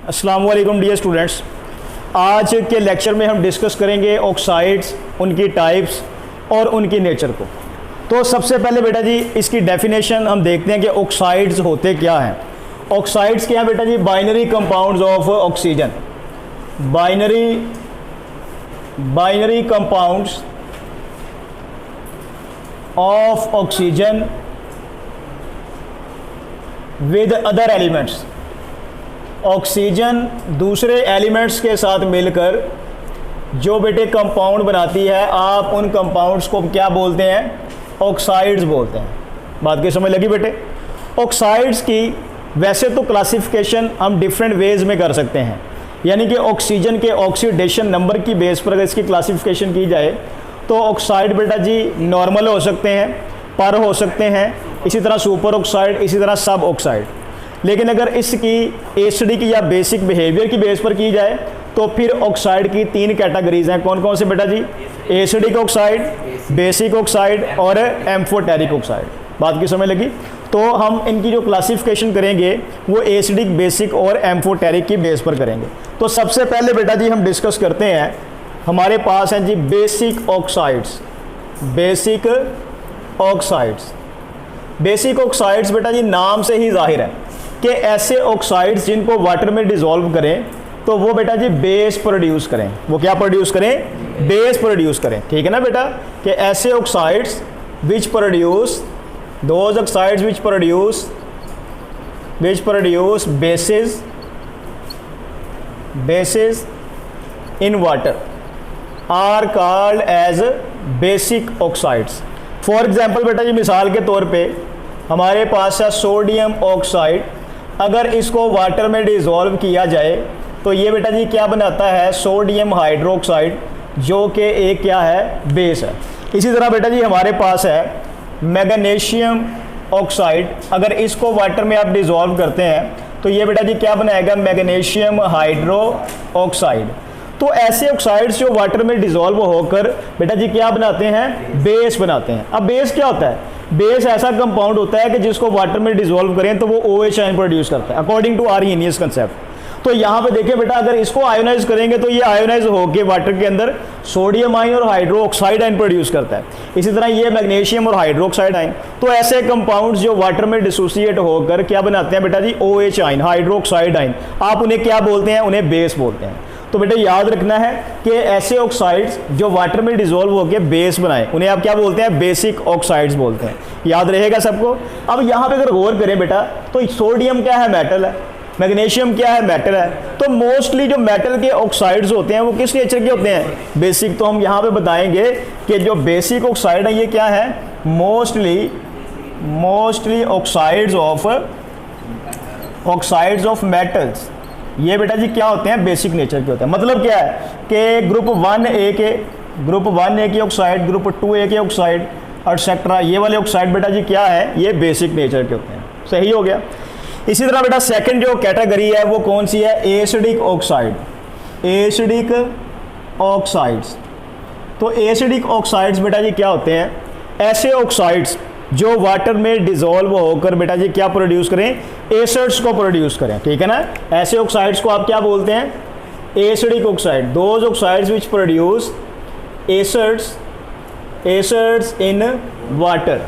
अस्सलाम वालेकुम dear students. आज के लेक्चर में हम डिस्कस करेंगे ऑक्साइड्स, उनकी टाइप्स और उनकी नेचर को। तो सबसे पहले बेटा जी इसकी डेफिनेशन हम देखते हैं कि ऑक्साइड्स होते क्या हैं। ऑक्साइड्स क्या हैं बेटा जी? Binary compounds of oxygen. Binary compounds of oxygen with other elements. Oxygen दूसरे एलिमेंट्स के साथ मिलकर जो बेटे कंपाउंड बनाती है, आप उन कंपाउंड्स को क्या बोलते हैं? ऑक्साइड्स बोलते हैं। बात की समझ लगी बेटे? ऑक्साइड्स की वैसे तो क्लासिफिकेशन हम डिफरेंट वेज में कर सकते हैं, यानी कि ऑक्सीजन के ऑक्सीडेशन नंबर की बेस पर अगर इसकी क्लासिफिकेशन की जाए तो ऑक्साइड बेटा जी नॉर्मल हो सकते हैं, पर हो सकते हैं, इसी तरह सुपर ऑक्साइड, इसी तरह सब ऑक्साइड। लेकिन अगर इसकी एसिडिक या बेसिक बिहेवियर की बेस पर की जाए तो फिर ऑक्साइड की तीन कैटेगरीज हैं। कौन कौन से बेटा जी? एसिडिक ऑक्साइड, बेसिक ऑक्साइड और एम्फोटेरिक ऑक्साइड। बात की समझ लगी? तो हम इनकी जो क्लासिफिकेशन करेंगे वो एसिडिक, बेसिक और एम्फोटेरिक की बेस पर करेंगे। तो सबसे पहले बेटा जी हम डिस्कस करते हैं, हमारे पास हैं जी basic oxides. Basic oxides, basic oxides बेटा जी नाम से ही जाहिर है कि ऐसे ऑक्साइड्स जिनको वाटर में डिसॉल्व करें तो वो बेटा जी बेस प्रोड्यूस करें। वो क्या प्रोड्यूस करें? बेस प्रोड्यूस करें। ठीक है ना बेटा? कि ऐसे oxides which produce, those oxides which produce bases in water are called as basic oxides. For example बेटा जी मिसाल के तौर पे हमारे पास है सोडियम ऑक्साइड। अगर इसको वाटर में डिसॉल्व किया जाए तो ये बेटा जी क्या बनाता है? सोडियम हाइड्रोक्साइड, जो कि एक क्या है? बेस है। इसी तरह बेटा जी हमारे पास है मैग्नीशियम ऑक्साइड। अगर इसको वाटर में आप डिसॉल्व करते हैं तो ये बेटा जी क्या बनाएगा? Magnesium hydro oxide. तो ऐसे ऑक्साइड्स जो वाटर में डिसॉल्व होकर बेटा जी क्या बनाते हैं? बेस बनाते हैं। अब बेस क्या होता है? बेस ऐसा कंपाउंड होता है कि जिसको वाटर में डिसॉल्व करें तो वो OH आयन प्रोड्यूस करता है, अकॉर्डिंग टू आर्हेनियस कंसेप्ट। तो यहाँ पे देखिए बेटा, अगर इसको आयोनाइज करेंगे तो ये आयोनाइज होकर वाटर के अंदर सोडियम आयन और हाइड्रो ऑक्साइड आयन प्रोड्यूस करता है। इसी तरह ये मैग्नीशियम और हाइड्रोक्साइड आयन। तो ऐसे कंपाउंड्स जो वाटर में डिसोसिएट होकर क्या बनाते हैं बेटा जी? OH ion, hydroxide ion. आप उन्हें क्या बोलते हैं? उन्हें बेस बोलते हैं। तो बेटा याद रखना है कि ऐसे ऑक्साइड्स जो वाटर में डिसॉल्व होकर बेस बनाए उन्हें आप क्या बोलते हैं? बेसिक ऑक्साइड्स बोलते हैं। याद रहेगा सबको? अब यहाँ पे अगर गौर करें बेटा तो सोडियम क्या है? मेटल है। मैग्नीशियम क्या है? मेटल है। तो मोस्टली जो मेटल के ऑक्साइड्स होते हैं वो किस नेचर के होते हैं? बेसिक। तो हम यहाँ पे बताएंगे कि जो बेसिक ऑक्साइड है ये क्या है? Mostly oxides of metals. ये बेटा जी क्या होते हैं? बेसिक नेचर के होते हैं। मतलब क्या है कि ग्रुप 1A के ऑक्साइड, ग्रुप 2A के ऑक्साइड एटसेट्रा, ये वाले ऑक्साइड बेटा जी क्या है? ये बेसिक नेचर के होते हैं। सही हो गया। इसी तरह बेटा सेकंड जो कैटेगरी है वो कौन सी है? Acidic oxide. Acidic oxides. तो एसिडिक ऑक्साइड्स बेटा जी क्या होते हैं? ऐसे ऑक्साइड्स जो वाटर में डिसॉल्व होकर बेटा जी क्या प्रोड्यूस करें? एसिड्स को प्रोड्यूस करें। ठीक है ना? ऐसे ऑक्साइड्स को आप क्या बोलते हैं? Acidic oxide. Those oxides which produce acids in water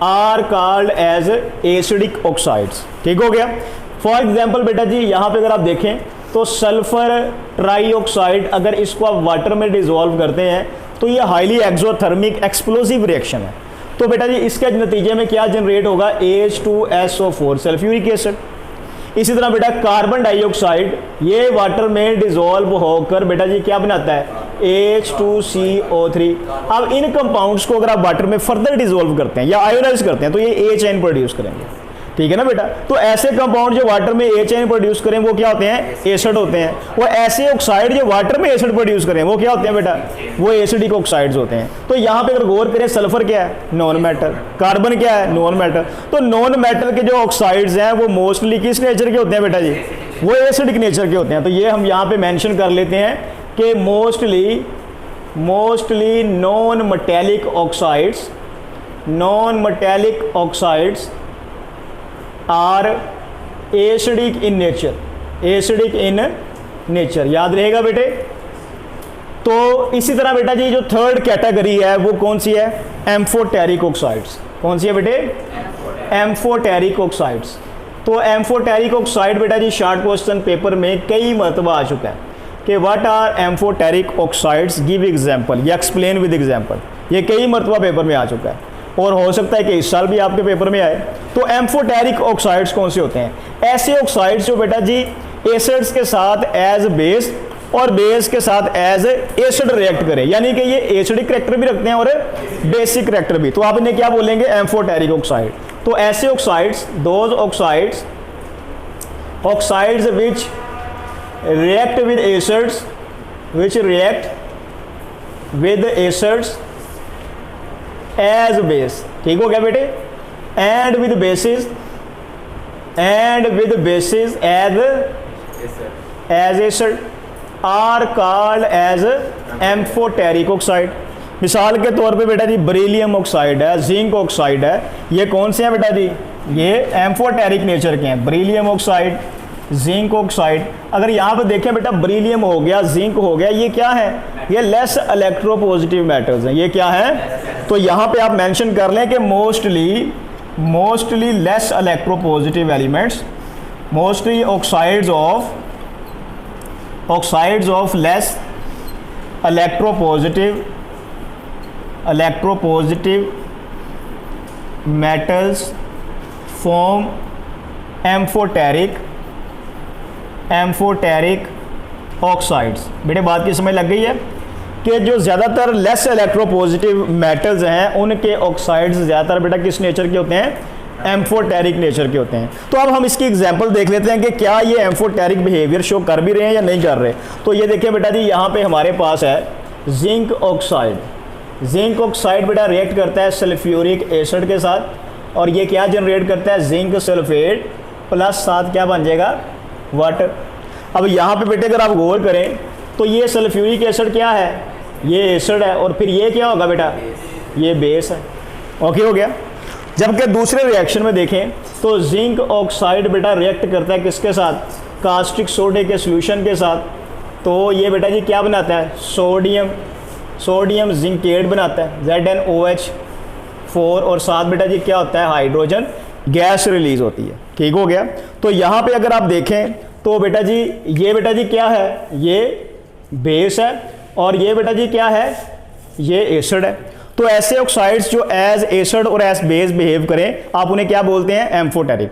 are called as acidic oxides. ठीक हो गया? फॉर एग्जाम्पल बेटा जी यहाँ पे अगर आप देखें तो सल्फर ट्राईऑक्साइड, अगर इसको आप वाटर में डिसॉल्व करते हैं तो ये हाईली एक्सोथर्मिक एक्सप्लोसिव रिएक्शन है। तो बेटा जी इसके नतीजे में क्या जनरेट होगा? H2SO4, sulphuric acid. इसी तरह बेटा कार्बन डाइऑक्साइड ये वाटर में डिसॉल्व होकर बेटा जी क्या बनाता है? H2CO3। अब इन कंपाउंड्स को अगर आप वाटर में फर्दर डिसॉल्व करते हैं या आयोनाइज करते हैं तो ये H आयन प्रोड्यूस करेंगे। ठीक है ना बेटा? तो ऐसे कंपाउंड जो वाटर में H आयन प्रोड्यूस करें वो क्या होते हैं? एसिड होते हैं। वो ऐसे ऑक्साइड जो वाटर में एसिड प्रोड्यूस करें वो क्या होते हैं बेटा? वो एसिडिक ऑक्साइड्स होते हैं। तो यहाँ पे अगर गौर करें, सल्फर क्या है? Non metal. कार्बन क्या है? Non metal. तो नॉन मेटल के जो ऑक्साइड्स हैं वो मोस्टली किस नेचर के होते हैं बेटा जी? वो एसिडिक नेचर के होते हैं। तो ये हम यहाँ पे मेंशन कर लेते हैं कि mostly non metallic oxides are acidic in nature. Acidic in nature, याद रहेगा बेटे। तो इसी तरह बेटा जी जो थर्ड कैटेगरी है वो कौन सी है, एम्फोटेरिक ऑक्साइड्स। कौन सी है बेटे, एम्फोटेरिक ऑक्साइड्स। तो एम्फोटेरिक ऑक्साइड बेटा जी शॉर्ट क्वेश्चन पेपर में कई मरतबा आ चुका है कि what are amphoteric oxides, give example या एक्सप्लेन विद एग्जांपल। ये कई मरतबा पेपर में आ चुका है और हो सकता है कि इस साल भी आपके पेपर में आए। तो एम्फोटेरिक ऑक्साइड्स कौन से होते हैं, ऐसे ऑक्साइड्स जो बेटा जी एसिड्स के साथ एज बेस और बेस के साथ एज एसिड रिएक्ट करें, यानी कि ये एसिडिक करैक्टर भी रखते हैं और बेसिक करैक्टर भी। तो आप इन्हें क्या बोलेंगे, एम्फोटेरिक ऑक्साइड। तो ऐसे oxides, those oxides which react with acids, which react with acids as base, ठीक हो गया बेटे, and with bases as acid are called as amphoteric oxide. मिसाल के तौर पे बेटा जी बेरिलियम ऑक्साइड है, जिंक ऑक्साइड है, ये कौन से हैं बेटा जी, ये एम्फोटेरिक नेचर के हैं। बेरिलियम ऑक्साइड, जिंक ऑक्साइड, अगर यहाँ पे देखें बेटा बेरिलियम हो गया, जिंक हो गया, ये क्या है, ये लेस इलेक्ट्रोपॉजिटिव मेटल्स हैं। ये क्या है, तो यहाँ पे आप मेंशन कर लें कि mostly less electropositive elements, mostly oxides of less electropositive metals form amphoteric oxides. बेटे बात की समझ लग गई है कि जो ज़्यादातर लेस इलेक्ट्रोपॉजिटिव मेटल्स हैं उनके ऑक्साइड्स ज़्यादातर बेटा किस नेचर के होते हैं, एम्फोटेरिक नेचर के होते हैं। तो अब हम इसकी एग्जांपल देख लेते हैं कि क्या ये एम्फोटेरिक बिहेवियर शो कर भी रहे हैं या नहीं कर रहे। तो ये देखिए बेटा जी यहाँ पे हमारे पास है जिंक ऑक्साइड। जिंक ऑक्साइड बेटा रिएक्ट करता है सल्फ्यूरिक एसिड के साथ, और ये क्या जनरेट करता है, जिंक सल्फेट प्लस साथ क्या बन जाएगा, वाटर। अब यहाँ पे बेटे अगर आप गौर करें तो ये सल्फ्यूरिक एसिड क्या है, ये एसिड है, और फिर ये क्या होगा बेटा, ये बेस है। ओके हो गया। जबकि दूसरे रिएक्शन में देखें तो जिंक ऑक्साइड बेटा रिएक्ट करता है किसके साथ, कास्टिक सोडे के सॉल्यूशन के साथ। तो ये बेटा जी क्या बनाता है, सोडियम जिंकेट बनाता है, ZnOH4, और साथ बेटा जी क्या होता है, हाइड्रोजन गैस रिलीज होती है। ठीक हो गया। तो यहाँ पे अगर आप देखें तो बेटा जी ये बेटा जी क्या है, ये बेस है, और ये बेटा जी क्या है, ये एसिड है। तो ऐसे ऑक्साइड्स जो एज एसिड और एज बेस बिहेव करें आप उन्हें क्या बोलते हैं, एम्फोटेरिक।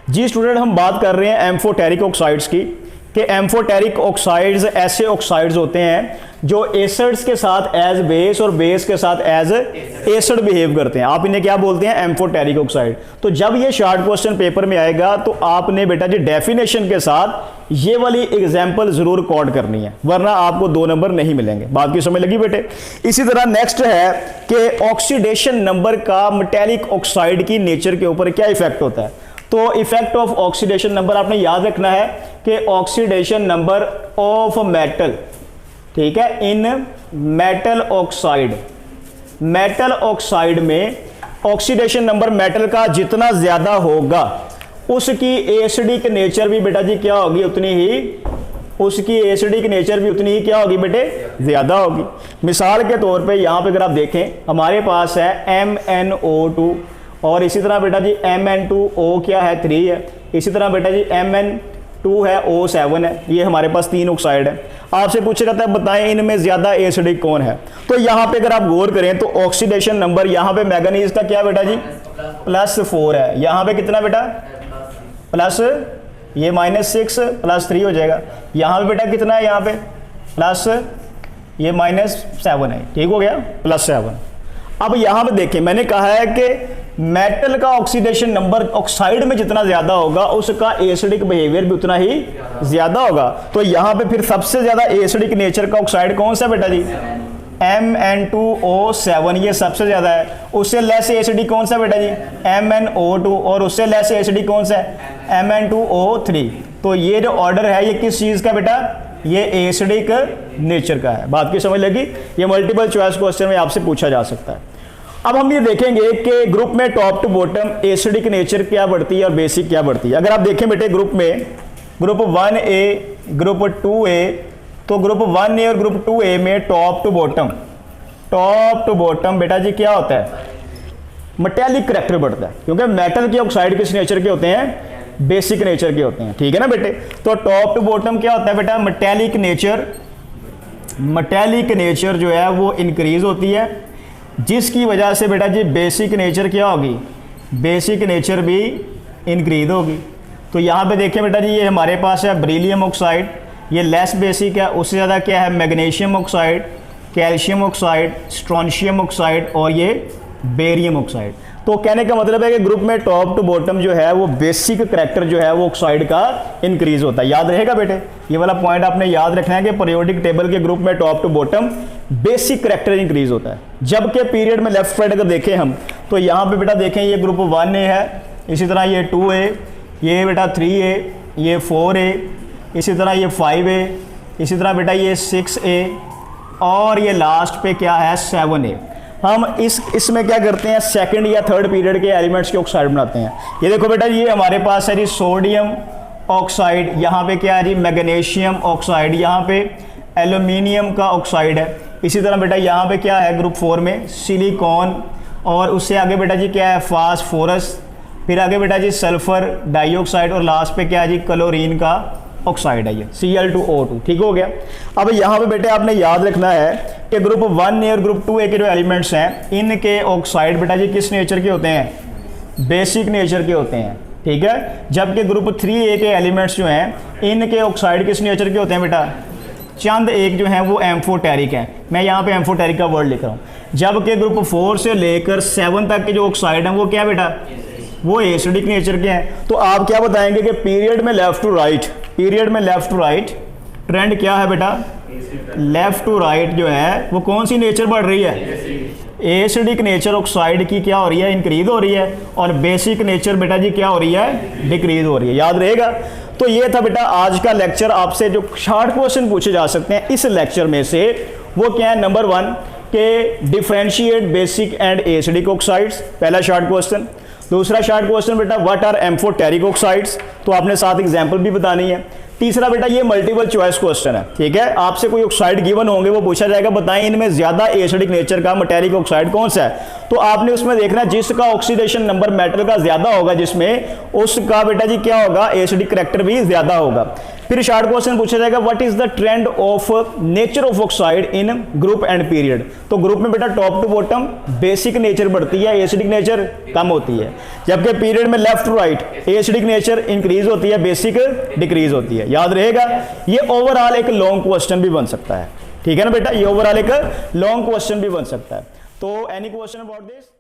जी स्टूडेंट हम बात कर रहे हैं एम्फोटेरिक ऑक्साइड्स की, कि एम्फोटेरिक ऑक्साइड्स ऐसे ऑक्साइड्स होते हैं जो एसिड्स के साथ एज बेस और बेस के साथ एज एसिड बिहेव करते हैं। आप इन्हें क्या बोलते हैं, एम्फोटेरिक ऑक्साइड। तो जब ये शॉर्ट क्वेश्चन पेपर में आएगा तो आपने बेटा जी डेफिनेशन के साथ ये वाली एग्जांपल जरूर कोड करनी है, वरना आपको 2 नंबर नहीं मिलेंगे। बात की समझ लगी बेटे। इसी तरह नेक्स्ट है कि ऑक्सीडेशन नंबर का मेटेलिक ऑक्साइड की नेचर के ऊपर क्या इफेक्ट होता है। तो इफेक्ट ऑफ ऑक्सीडेशन नंबर आपने याद रखना है कि ऑक्सीडेशन नंबर ऑफ मेटल, ठीक है, इन मेटल ऑक्साइड में ऑक्सीडेशन नंबर मेटल का जितना ज्यादा होगा उसकी एसिडिक नेचर भी बेटा जी क्या होगी, उतनी ही, उसकी एसिडिक नेचर भी उतनी ही क्या होगी बेटे, ज्यादा होगी। मिसाल के तौर पे यहाँ पे अगर आप देखें हमारे पास है MnO2, और इसी तरह बेटा जी Mn2O क्या है, 3 है। इसी तरह बेटा जी Mn2 है, O7 है। ये हमारे पास 3 ऑक्साइड है। आपसे पूछा जाता है बताएं इनमें ज्यादा एसिडिक कौन है। तो यहाँ पे अगर आप गौर करें तो ऑक्सीडेशन नंबर यहाँ पे मैंगनीज का क्या बेटा जी, +4 है। यहाँ पे कितना बेटा, प्लस, ये -6 +3 हो जाएगा। यहाँ पे बेटा कितना है, यहाँ पे प्लस, ये -7 है। ठीक हो गया, +7। अब यहाँ पे देखें मैंने कहा है कि मेटल का ऑक्सीडेशन नंबर ऑक्साइड में जितना ज्यादा होगा उसका एसिडिक बिहेवियर भी उतना ही ज्यादा होगा। तो यहाँ पे फिर सबसे ज्यादा एसिडिक नेचर का ऑक्साइड कौन सा बेटा जी, Mn2O7, ये सबसे ज्यादा है। उससे लेस एसिडिक कौन सा बेटा जी, MnO2, और उससे लेस एसिडिक कौन सा है, Mn2O3। तो ये जो ऑर्डर है ये किस चीज का बेटा, ये एसिडिक नेचर का है। बात की समझ लगी। ये मल्टीपल चॉइस क्वेश्चन में आपसे पूछा जा सकता है। अब हम ये देखेंगे कि ग्रुप में top to bottom acidic nature क्या बढ़ती है और बेसिक क्या बढ़ती है। अगर आप देखें बेटे ग्रुप में ग्रुप 1A, ग्रुप 2A, तो ग्रुप 1A और ग्रुप 2A में टॉप टू बॉटम बेटा जी क्या होता है, मेटेलिक करैक्टर बढ़ता है, क्योंकि मेटल के ऑक्साइड किस नेचर के होते हैं, बेसिक नेचर के होते हैं, ठीक है ना बेटे। तो टॉप टू बॉटम क्या होता है बेटा, मेटेलिक नेचर जो है वो इंक्रीज होती है, जिसकी वजह से बेटा जी बेसिक नेचर क्या होगी, बेसिक नेचर भी इंक्रीज होगी। तो यहाँ पे देखें बेटा जी, ये हमारे पास है बेरिलियम ऑक्साइड, ये लेस बेसिक है, उससे ज़्यादा क्या है, magnesium oxide, calcium oxide, strontium oxide और ये बेरियम ऑक्साइड। तो कहने का मतलब है कि ग्रुप में टॉप टू बॉटम जो है वो बेसिक करैक्टर जो है वो ऑक्साइड का इंक्रीज होता है। याद रहेगा बेटे, ये वाला पॉइंट आपने याद रखना है कि पीरियोडिक टेबल के ग्रुप में top to bottom basic character increase होता है। जबकि पीरियड में लेफ्ट साइड अगर देखें हम, तो यहाँ पे बेटा देखें ये ग्रुप 1A है, इसी तरह ये 2A, ये बेटा 3A, ये 4A, इसी तरह ये 5A, इसी तरह बेटा ये 6A और ये लास्ट पे क्या है 7A। हम इसमें क्या करते हैं, सेकंड या थर्ड पीरियड के एलिमेंट्स के ऑक्साइड बनाते हैं। ये देखो बेटा, ये हमारे पास है जी सोडियम ऑक्साइड, यहाँ पे क्या है जी मैग्नीशियम ऑक्साइड, यहाँ पे एल्यूमिनियम का ऑक्साइड है। इसी तरह बेटा यहाँ पे क्या है ग्रुप 4 में सिलिकॉन, और उससे आगे बेटा जी क्या है फास्फोरस, फिर आगे बेटा जी सल्फर डाइऑक्साइड और लास्ट पे क्या है जी क्लोरीन का ऑक्साइड है, ये Cl2O2। ठीक हो गया। अब यहाँ पे बेटे आपने याद रखना है कि ग्रुप 1A और ग्रुप 2A के जो एलिमेंट्स हैं, इनके ऑक्साइड बेटा जी किस नेचर के होते हैं, बेसिक नेचर के होते हैं, ठीक है। जबकि ग्रुप 3A के एलिमेंट्स जो हैं, इनके ऑक्साइड किस नेचर के होते हैं बेटा, चंद एक जो है वो एम्फोटेरिक हैं। मैं यहाँ पे एम्फोटेरिक का वर्ड लिख रहा हूँ। जबकि ग्रुप 4 से लेकर 7 तक के जो ऑक्साइड हैं वो क्या बेटा, वो एसिडिक नेचर के हैं। तो आप क्या बताएंगे कि पीरियड में लेफ्ट टू राइट ट्रेंड क्या है बेटा, लेफ्ट टू राइट जो है वो कौन सी नेचर बढ़ रही है, एसिडिक नेचर ऑक्साइड की क्या हो रही है, इंक्रीज हो रही है, और बेसिक नेचर बेटा जी क्या हो रही है, डिक्रीज हो रही है। याद रहेगा। तो ये था बेटा आज का लेक्चर। आपसे जो शॉर्ट क्वेश्चन पूछे जा सकते हैं इस लेक्चर में से वो क्या है, नंबर 1 के differentiate basic and acidic oxides, पहला शॉर्ट क्वेश्चन। दूसरा शॉर्ट क्वेश्चन बेटा व्हाट आर एम्फोटेरिक ऑक्साइड्स, तो आपने साथ एग्जांपल भी बतानी है। तीसरा बेटा ये मल्टीपल चॉइस क्वेश्चन है, ठीक है। आपसे कोई ऑक्साइड गिवन होंगे, वो पूछा जाएगा बताएं इनमें ज्यादा एसिडिक नेचर का मेटेलिक ऑक्साइड कौन सा है। तो आपने उसमें देखना जिसका ऑक्सीडेशन नंबर मेटल का ज्यादा होगा जिसमें, उसका बेटा जी क्या होगा, एसिडिक करैक्टर भी ज्यादा होगा। फिर शॉर्ट क्वेश्चन पूछा जाएगा what is the trend of nature of oxide in group and period. तो ग्रुप में बेटा top to bottom basic nature बढ़ती है, एसिडिक नेचर कम होती है। जबकि पीरियड में left to right acidic nature increase होती है, बेसिक डिक्रीज होती है। याद रहेगा। ये ओवरऑल एक लॉन्ग क्वेश्चन भी बन सकता है, ठीक है ना बेटा, ये ओवरऑल एक लॉन्ग क्वेश्चन भी बन सकता है। तो एनी क्वेश्चन अबाउट दिस।